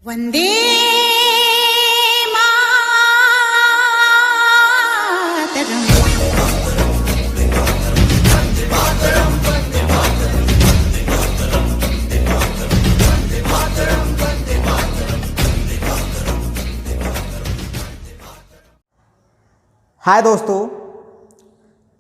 वंदे मातरम। हाय दोस्तों,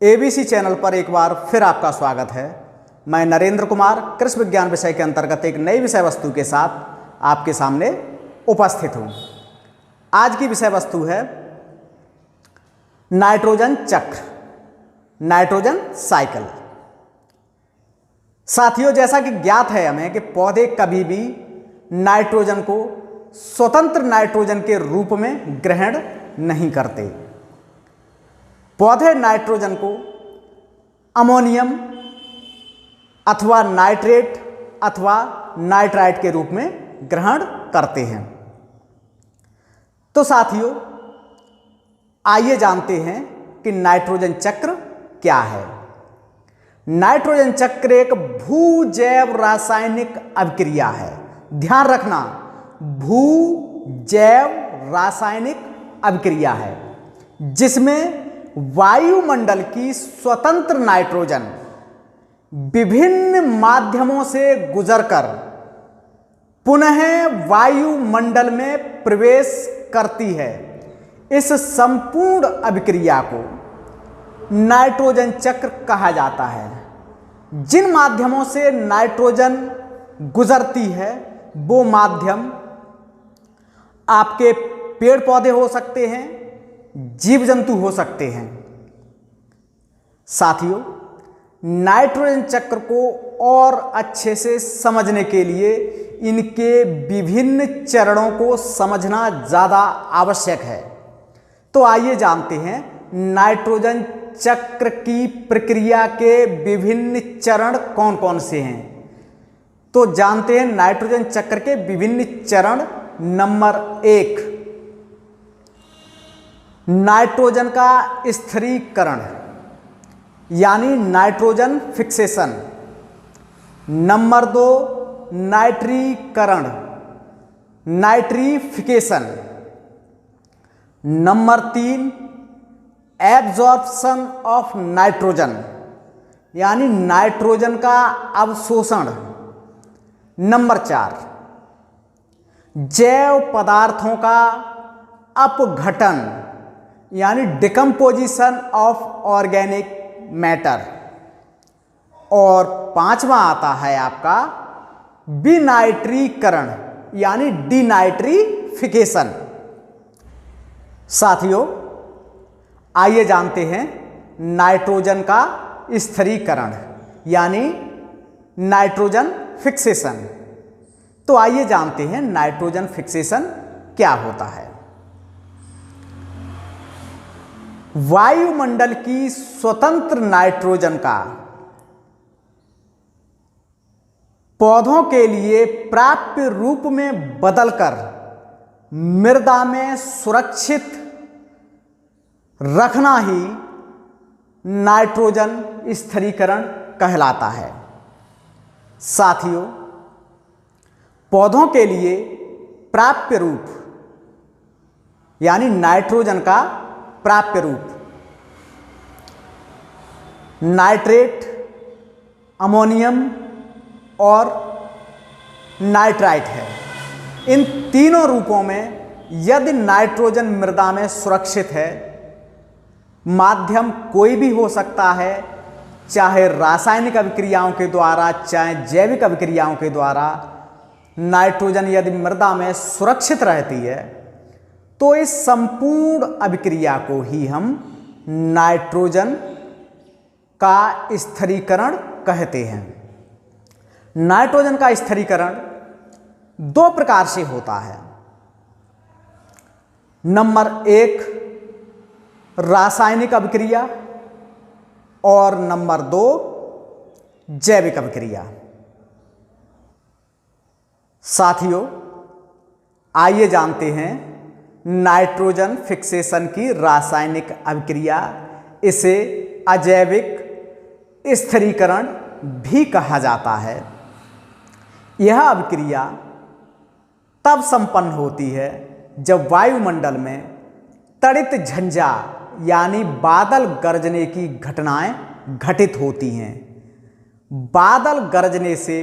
ABC channel पर एक बार फिर आपका स्वागत है। मैं नरेंद्र कुमार कृषि विज्ञान विषय के अंतर्गत एक नई विषय वस्तु के साथ आपके सामने उपस्थित हूँ। आज की विषय वस्तु है नाइट्रोजन चक्र, नाइट्रोजन साइकिल। साथियों, जैसा कि ज्ञात है हमें कि पौधे कभी भी नाइट्रोजन को स्वतंत्र नाइट्रोजन के रूप में ग्रहण नहीं करते। पौधे नाइट्रोजन को अमोनियम अथवा नाइट्रेट अथवा नाइट्राइट के रूप में ग्रहण करते हैं। तो साथियों, आइए जानते हैं कि नाइट्रोजन चक्र क्या है। नाइट्रोजन चक्र एक भू-जैव रासायनिक अभिक्रिया है। ध्यान रखना, भू-जैव रासायनिक अभिक्रिया है जिसमें वायुमंडल की स्वतंत्र नाइट्रोजन विभिन्न माध्यमों से गुजरकर पुनः वायुमंडल में प्रवेश करती है। इस संपूर्ण अभिक्रिया को नाइट्रोजन चक्र कहा जाता है। जिन माध्यमों से नाइट्रोजन गुजरती है वो माध्यम आपके पेड़ पौधे हो सकते हैं, जीव जंतु हो सकते हैं। साथियों, नाइट्रोजन चक्र को और अच्छे से समझने के लिए इनके विभिन्न चरणों को समझना ज़्यादा आवश्यक है। तो आइए जानते हैं नाइट्रोजन चक्र की प्रक्रिया के विभिन्न चरण कौन कौन से हैं। तो जानते हैं नाइट्रोजन चक्र के विभिन्न चरण। नंबर 1, नाइट्रोजन का स्थिरीकरण यानी नाइट्रोजन फिक्सेशन। नंबर 2, नाइट्रीकरण, nitrification. Number 3, absorption of nitrogen यानी नाइट्रोजन का अवशोषण। नंबर 4, जैव पदार्थों का अपघटन यानी डिकम्पोजिशन ऑफ ऑर्गेनिक मैटर। और 5वां आता है आपका विनाइट्रीकरण यानी डिनाइट्रीफिकेशन। साथियों, आइए जानते हैं नाइट्रोजन का स्थिरीकरण यानी नाइट्रोजन फिक्सेशन। तो आइए जानते हैं नाइट्रोजन फिक्सेशन क्या होता है। वायुमंडल की स्वतंत्र नाइट्रोजन का पौधों के लिए प्राप्य रूप में बदलकर मृदा में सुरक्षित रखना ही नाइट्रोजन स्थिरीकरण कहलाता है। साथियों, पौधों के लिए प्राप्य रूप यानी नाइट्रोजन का प्राप्य रूप नाइट्रेट, अमोनियम और नाइट्राइट है। इन तीनों रूपों में यदि नाइट्रोजन मृदा में सुरक्षित है, माध्यम कोई भी हो सकता है, चाहे रासायनिक अभिक्रियाओं के द्वारा चाहे जैविक अभिक्रियाओं के द्वारा, नाइट्रोजन यदि मृदा में सुरक्षित रहती है तो इस संपूर्ण अभिक्रिया को ही हम नाइट्रोजन का स्थिरीकरण कहते हैं। नाइट्रोजन का स्थिरीकरण 2 प्रकार से होता है। नंबर 1, रासायनिक अभिक्रिया और नंबर 2, जैविक अभिक्रिया। साथियों, आइए जानते हैं नाइट्रोजन फिक्सेशन की रासायनिक अभिक्रिया। इसे अजैविक स्थिरीकरण भी कहा जाता है। यह अभिक्रिया तब संपन्न होती है जब वायुमंडल में तड़ित झंझा यानी बादल गरजने की घटनाएं घटित होती हैं। बादल गरजने से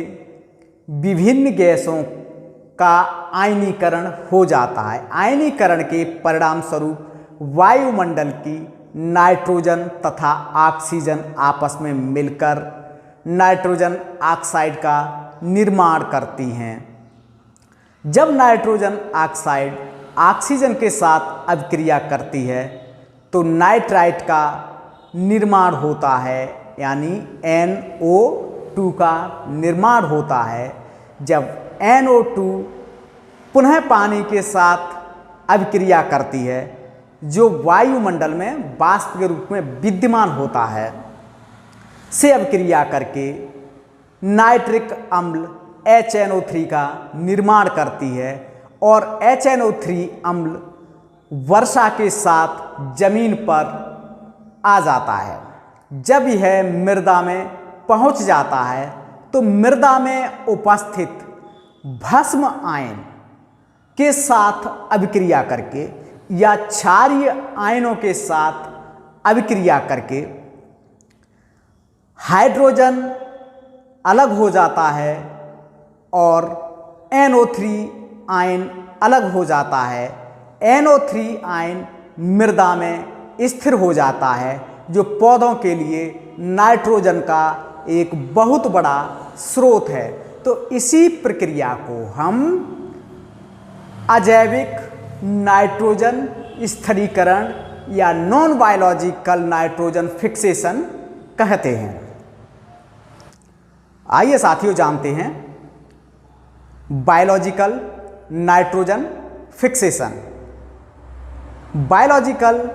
विभिन्न गैसों का आयनीकरण हो जाता है। आयनीकरण के परिणाम स्वरूप वायुमंडल की नाइट्रोजन तथा ऑक्सीजन आपस में मिलकर नाइट्रोजन ऑक्साइड का निर्माण करती हैं। जब नाइट्रोजन ऑक्साइड ऑक्सीजन के साथ अभिक्रिया करती है तो नाइट्राइट का निर्माण होता है, यानी NO2 का निर्माण होता है। जब NO2 पुनः पानी के साथ अभिक्रिया करती है, जो वायुमंडल में वाष्प के रूप में विद्यमान होता है, से अभिक्रिया करके नाइट्रिक अम्ल HNO3 का निर्माण करती है और HNO3 अम्ल वर्षा के साथ जमीन पर आ जाता है। जब यह मृदा में पहुंच जाता है तो मृदा में उपस्थित भस्म आयन के साथ अभिक्रिया करके या क्षारीय आयनों के साथ अभिक्रिया करके हाइड्रोजन अलग हो जाता है और NO3 आयन अलग हो जाता है। NO3 आयन मृदा में स्थिर हो जाता है, जो पौधों के लिए नाइट्रोजन का एक बहुत बड़ा स्रोत है। तो इसी प्रक्रिया को हम अजैविक नाइट्रोजन स्थिरीकरण या नॉन बायोलॉजिकल नाइट्रोजन फिक्सेशन कहते हैं। आइए साथियों जानते हैं biological nitrogen fixation. Biological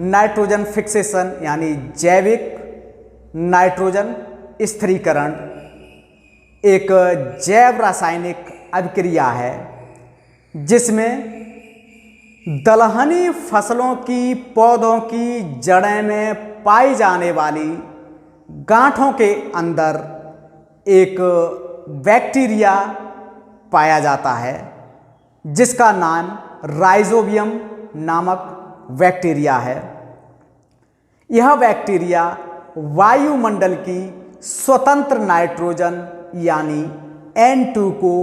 nitrogen fixation यानी जैविक नाइट्रोजन स्थिरीकरण एक जैव रासायनिक अभिक्रिया है जिसमें दलहनी फसलों की पौधों की जड़ें में पाई जाने वाली गांठों के अंदर एक बैक्टीरिया पाया जाता है जिसका नाम राइजोबियम नामक बैक्टीरिया है। यह बैक्टीरिया वायुमंडल की स्वतंत्र नाइट्रोजन यानी N2 को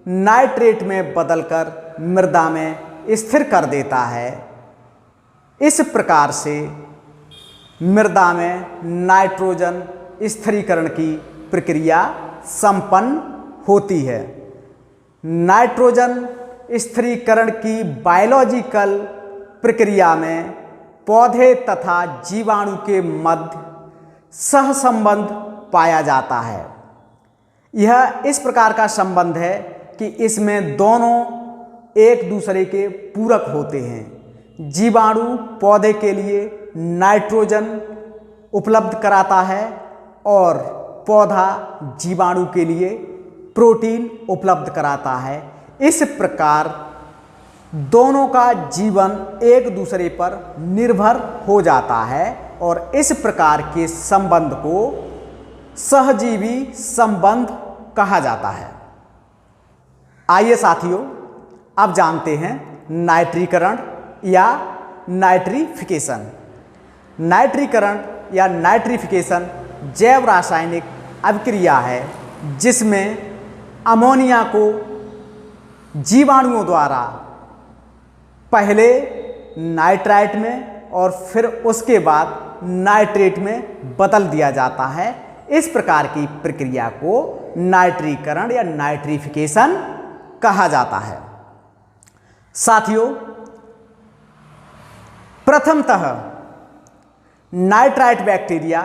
नाइट्रेट में बदलकर मृदा में स्थिर कर देता है। इस प्रकार से मृदा में नाइट्रोजन स्थिरीकरण की प्रक्रिया संपन्न होती है। नाइट्रोजन स्थिरीकरण की बायोलॉजिकल प्रक्रिया में पौधे तथा जीवाणु के मध्य सहसंबंध पाया जाता है। यह इस प्रकार का संबंध है कि इसमें दोनों एक दूसरे के पूरक होते हैं। जीवाणु पौधे के लिए नाइट्रोजन उपलब्ध कराता है और पौधा जीवाणु के लिए प्रोटीन उपलब्ध कराता है। इस प्रकार दोनों का जीवन एक दूसरे पर निर्भर हो जाता है और इस प्रकार के संबंध को सहजीवी संबंध कहा जाता है। आइए साथियों अब जानते हैं नाइट्रीकरण या नाइट्रिफिकेशन। नाइट्रीकरण या नाइट्रिफिकेशन जैव रासायनिक अभिक्रिया है जिसमें अमोनिया को जीवाणुओं द्वारा पहले नाइट्राइट में और फिर उसके बाद नाइट्रेट में बदल दिया जाता है। इस प्रकार की प्रक्रिया को नाइट्रीकरण या नाइट्रिफिकेशन कहा जाता है। साथियों, प्रथमतः नाइट्राइट बैक्टीरिया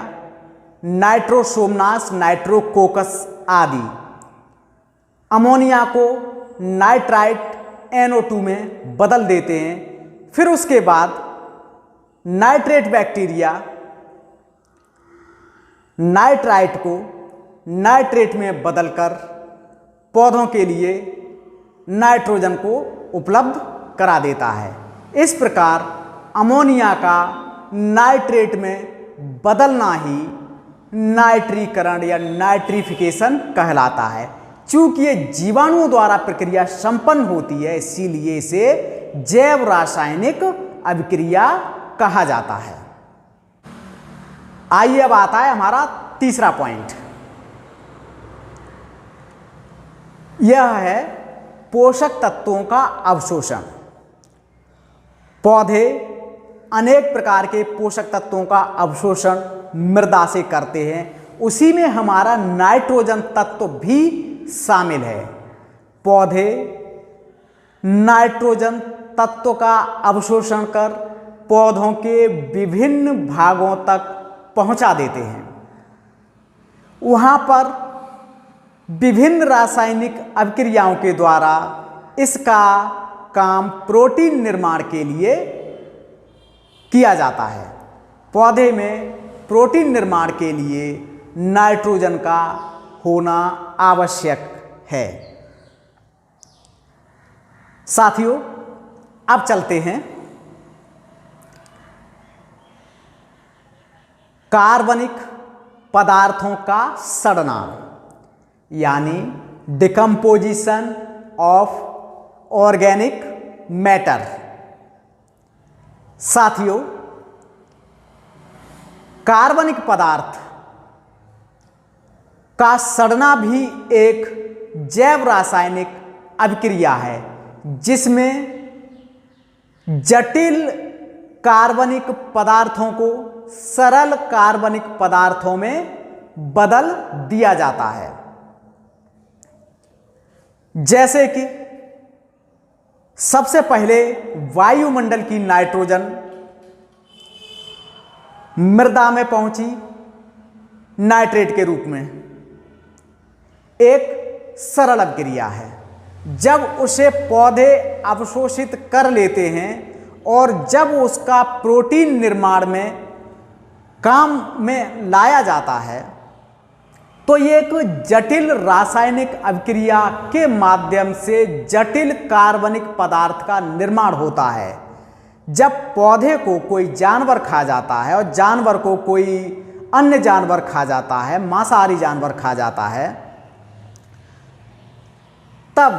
नाइट्रोसोमनास, नाइट्रोकोकस आदि अमोनिया को नाइट्राइट NO2 में बदल देते हैं। फिर उसके बाद नाइट्रेट बैक्टीरिया नाइट्राइट को नाइट्रेट में बदलकर पौधों के लिए नाइट्रोजन को उपलब्ध करा देता है। इस प्रकार अमोनिया का नाइट्रेट में बदलना ही नाइट्रीकरण या नाइट्रिफिकेशन कहलाता है। चूंकि ये जीवाणुओं द्वारा प्रक्रिया संपन्न होती है, इसीलिए इसे जैव रासायनिक अभिक्रिया कहा जाता है। आइए अब आता है हमारा तीसरा पॉइंट। यह है पोषक तत्वों का अवशोषण। पौधे अनेक प्रकार के पोषक तत्वों का अवशोषण मृदा से करते हैं, उसी में हमारा नाइट्रोजन तत्व भी शामिल है। पौधे नाइट्रोजन तत्व का अवशोषण कर पौधों के विभिन्न भागों तक पहुंचा देते हैं। वहां पर विभिन्न रासायनिक अभिक्रियाओं के द्वारा इसका काम प्रोटीन निर्माण के लिए किया जाता है। पौधे में प्रोटीन निर्माण के लिए नाइट्रोजन का होना आवश्यक है। साथियों, अब चलते हैं कार्बनिक पदार्थों का सड़ना, यानी डिकम्पोजिशन ऑफ ऑर्गेनिक मैटर। साथियों, कार्बनिक पदार्थ का सड़ना भी एक जैव रासायनिक अभिक्रिया है, जिसमें जटिल कार्बनिक पदार्थों को सरल कार्बनिक पदार्थों में बदल दिया जाता है। जैसे कि सबसे पहले वायुमंडल की नाइट्रोजन मृदा में पहुंची नाइट्रेट के रूप में, एक सरल अभिक्रिया है। जब उसे पौधे अवशोषित कर लेते हैं और जब उसका प्रोटीन निर्माण में काम में लाया जाता है, तो ये एक जटिल रासायनिक अभिक्रिया के माध्यम से जटिल कार्बनिक पदार्थ का निर्माण होता है। जब पौधे को कोई जानवर खा जाता है और जानवर को कोई अन्य जानवर खा जाता है, मांसाहारी जानवर खा जाता है, तब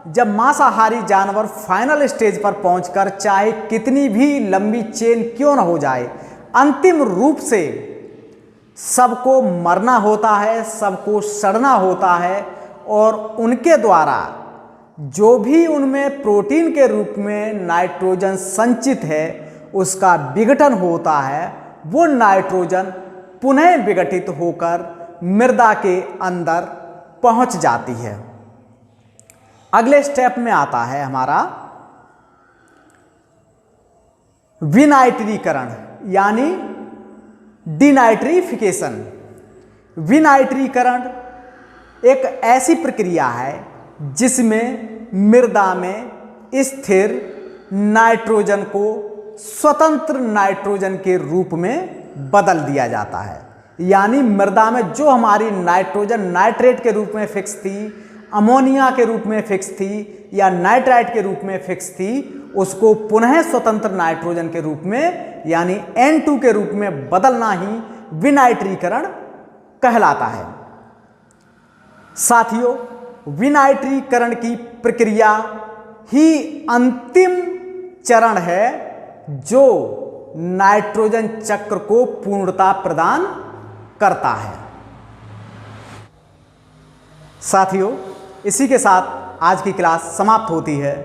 जब मांसाहारी जानवर फाइनल स्टेज पर पहुंचकर चाहे कितनी भी लंबी चेन क्यों न हो जाए, अंतिम रूप से सबको मरना होता है, सबको सड़ना होता है और उनके द्वारा जो भी उनमें प्रोटीन के रूप में नाइट्रोजन संचित है उसका विघटन होता है। वो नाइट्रोजन पुनः विघटित होकर मृदा के अंदर पहुंच जाती है। अगले स्टेप में आता है हमारा विनाइट्रीकरण, यानी डिनाइट्रिफिकेशन। विनाइट्रीकरण एक ऐसी प्रक्रिया है जिसमें मृदा में स्थिर नाइट्रोजन को स्वतंत्र नाइट्रोजन के रूप में बदल दिया जाता है। यानी मृदा में जो हमारी नाइट्रोजन नाइट्रेट के रूप में फिक्स थी, अमोनिया के रूप में फिक्स थी या नाइट्राइट के रूप में फिक्स थी, उसको पुनः स्वतंत्र नाइट्रोजन के रूप में यानी N2 के रूप में बदलना ही विनाइट्रीकरण कहलाता है। साथियों, विनाइट्रीकरण की प्रक्रिया ही अंतिम चरण है जो नाइट्रोजन चक्र को पूर्णता प्रदान करता है। साथियों, इसी के साथ आज की क्लास समाप्त होती है।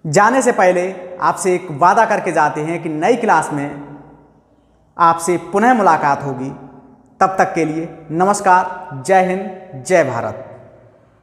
जाने से पहले आपसे एक वादा करके जाते हैं कि नई क्लास में आपसे पुनः मुलाकात होगी। तब तक के लिए नमस्कार, जय हिंद, जय भारत।